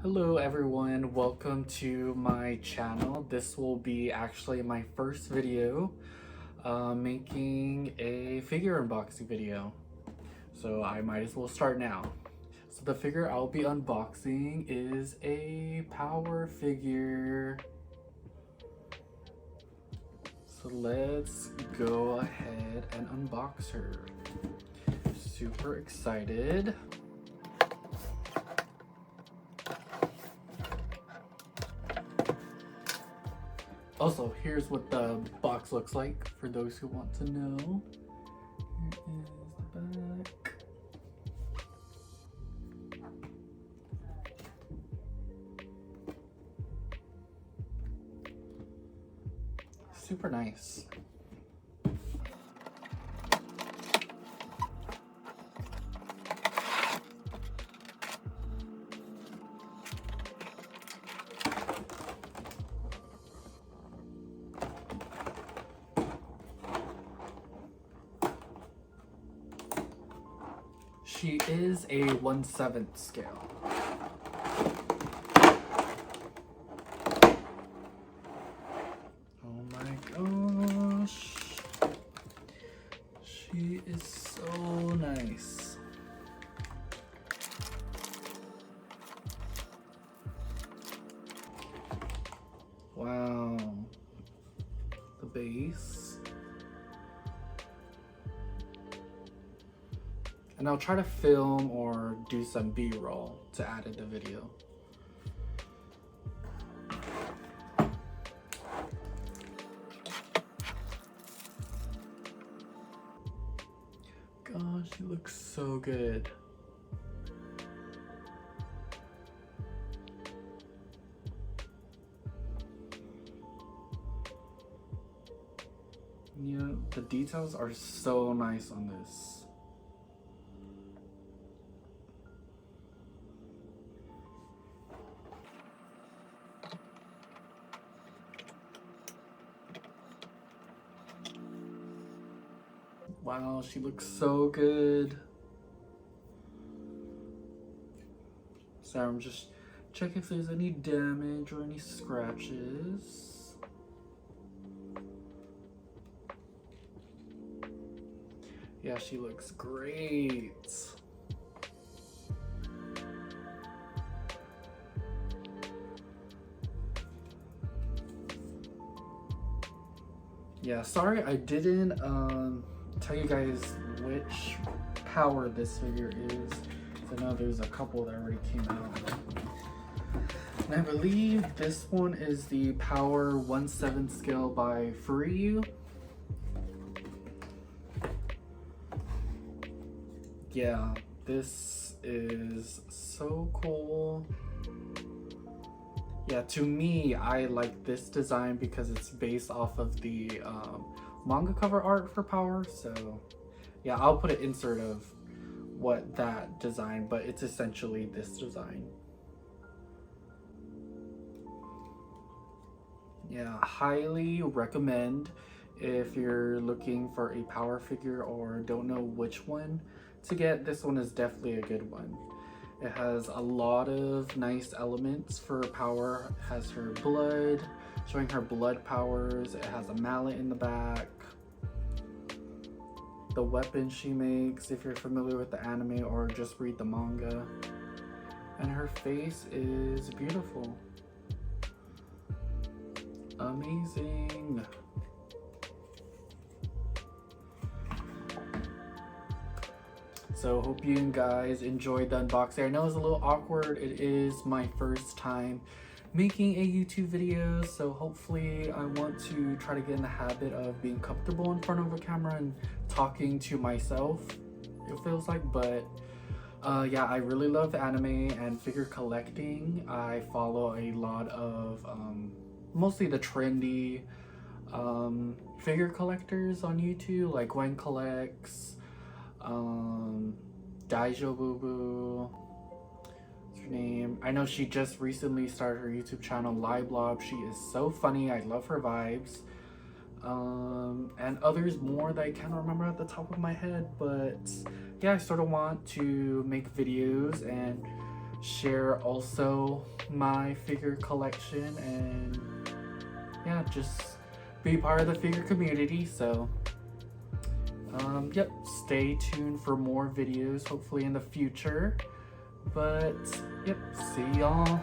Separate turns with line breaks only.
Hello everyone, welcome to my channel. This will be actually my first video making a figure unboxing video. So I might as well start now. So the figure I'll be unboxing is a power figure. So let's go ahead and unbox her. Super excited. Also, here's what the box looks like for those who want to know. Here is the back. Super nice. She is a 1/7 scale. Oh my gosh. She is so nice. Wow. The base. And I'll try to film or do some B-roll to add in the video. Gosh, she looks so good. You know, the details are so nice on this. Wow, she looks so good. So I'm just checking if there's any damage or any scratches. Yeah, she looks great. Yeah, sorry I didn't tell you guys which power this figure is. I know there's a couple that already came out. And I believe this one is the power 1/7 scale by Furyu. Yeah, this is so cool. Yeah, to me, I like this design because it's based off of the manga cover art for Power. So yeah, I'll put an insert of what that design, but it's essentially this design. Yeah, highly recommend if you're looking for a Power figure or don't know which one to get. This one is definitely a good one. It has a lot of nice elements for Power. It has her blood, showing her blood powers. It has a mallet in the back. The weapon she makes, if you're familiar with the anime or just read the manga. And her face is beautiful. Amazing. So hope you guys enjoyed the unboxing. I know it's a little awkward. It is my first time making a YouTube video, so hopefully I want to try to get in the habit of being comfortable in front of a camera and talking to myself, it feels like. But yeah, I really love anime and figure collecting. I follow a lot of mostly the trendy figure collectors on YouTube, like Gwen Collects, Daijo Boo Boo, what's her name? I know she just recently started her YouTube channel, Liblob. She is so funny. I love her vibes. And others more that I can't remember at the top of my head, but yeah, I sort of want to make videos and share also my figure collection, and yeah, just be part of the figure community. So yep, stay tuned for more videos hopefully in the future. But yep, see y'all